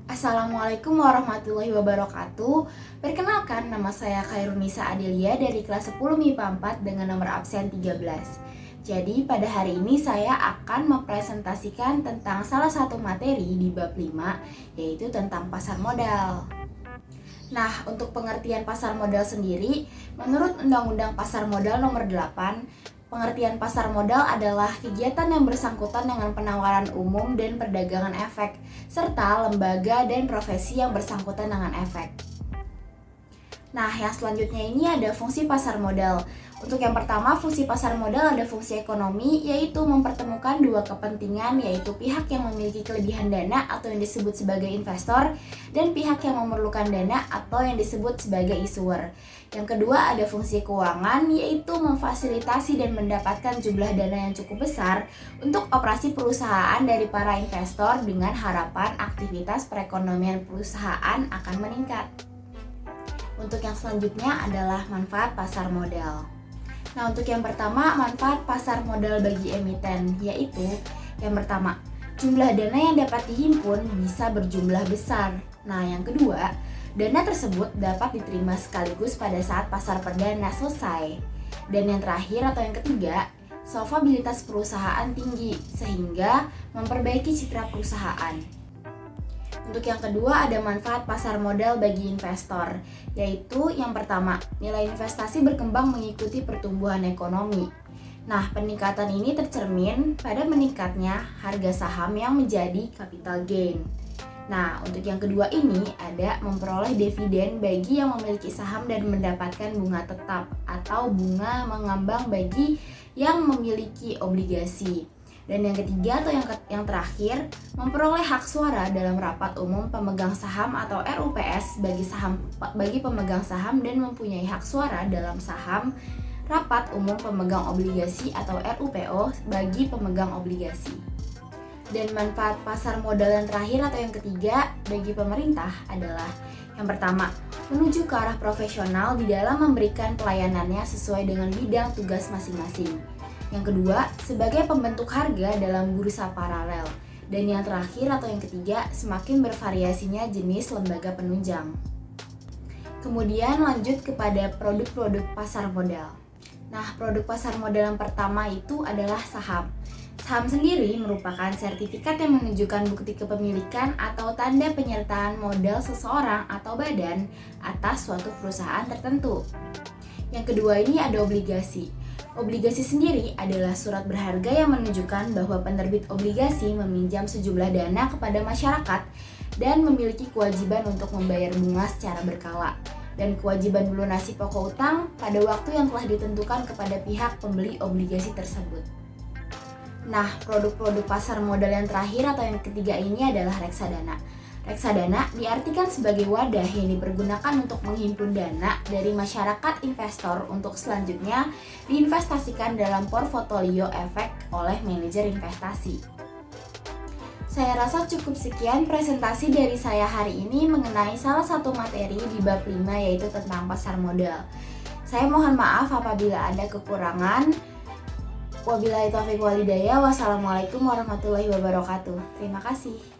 Assalamualaikum warahmatullahi wabarakatuh. Perkenalkan, nama saya Khairunisa Adelia dari kelas 10 MIPA 4 dengan nomor absen 13. Jadi pada hari ini saya akan mempresentasikan tentang salah satu materi di bab 5, yaitu tentang pasar modal. Nah, untuk pengertian pasar modal sendiri, menurut Undang-Undang Pasar Modal nomor 8, pengertian pasar modal adalah kegiatan yang bersangkutan dengan penawaran umum dan perdagangan efek, serta lembaga dan profesi yang bersangkutan dengan efek. Nah, yang selanjutnya ini ada fungsi pasar modal. Untuk yang pertama, fungsi pasar modal ada fungsi ekonomi, yaitu mempertemukan dua kepentingan, yaitu pihak yang memiliki kelebihan dana atau yang disebut sebagai investor, dan pihak yang memerlukan dana atau yang disebut sebagai issuer. Yang kedua ada fungsi keuangan, yaitu memfasilitasi dan mendapatkan jumlah dana yang cukup besar untuk operasi perusahaan dari para investor dengan harapan aktivitas perekonomian perusahaan akan meningkat. Untuk yang selanjutnya adalah manfaat pasar modal. Nah, untuk yang pertama, manfaat pasar modal bagi emiten, yaitu yang pertama, jumlah dana yang dapat dihimpun bisa berjumlah besar. Nah, yang kedua, dana tersebut dapat diterima sekaligus pada saat pasar perdana selesai. Dan yang terakhir atau yang ketiga, solvabilitas perusahaan tinggi sehingga memperbaiki citra perusahaan. Untuk yang kedua ada manfaat pasar modal bagi investor, yaitu yang pertama, nilai investasi berkembang mengikuti pertumbuhan ekonomi. Nah, peningkatan ini tercermin pada meningkatnya harga saham yang menjadi capital gain. Nah, untuk yang kedua ini ada memperoleh dividen bagi yang memiliki saham dan mendapatkan bunga tetap atau bunga mengambang bagi yang memiliki obligasi. Dan yang ketiga atau yang terakhir, memperoleh hak suara dalam rapat umum pemegang saham atau RUPS bagi pemegang saham dan mempunyai hak suara dalam saham rapat umum pemegang obligasi atau RUPO bagi pemegang obligasi. Dan manfaat pasar modal yang terakhir atau yang ketiga bagi pemerintah adalah yang pertama, menuju ke arah profesional di dalam memberikan pelayanannya sesuai dengan bidang tugas masing-masing. Yang kedua, sebagai pembentuk harga dalam bursa paralel. Dan yang terakhir atau yang ketiga, semakin bervariasinya jenis lembaga penunjang. Kemudian lanjut kepada produk-produk pasar modal. Nah, produk pasar modal yang pertama itu adalah saham. Saham sendiri merupakan sertifikat yang menunjukkan bukti kepemilikan atau tanda penyertaan modal seseorang atau badan atas suatu perusahaan tertentu. Yang kedua ini ada obligasi. Obligasi sendiri adalah surat berharga yang menunjukkan bahwa penerbit obligasi meminjam sejumlah dana kepada masyarakat dan memiliki kewajiban untuk membayar bunga secara berkala dan kewajiban melunasi pokok utang pada waktu yang telah ditentukan kepada pihak pembeli obligasi tersebut. Nah, produk-produk pasar modal yang terakhir atau yang ketiga ini adalah reksadana. Reksadana diartikan sebagai wadah yang dipergunakan untuk menghimpun dana dari masyarakat investor untuk selanjutnya diinvestasikan dalam portofolio efek oleh manajer investasi. Saya rasa cukup sekian presentasi dari saya hari ini mengenai salah satu materi di bab 5 yaitu tentang pasar modal. Saya mohon maaf apabila ada kekurangan. Wabillahi taufiq walhidayah. Wassalamualaikum warahmatullahi wabarakatuh. Terima kasih.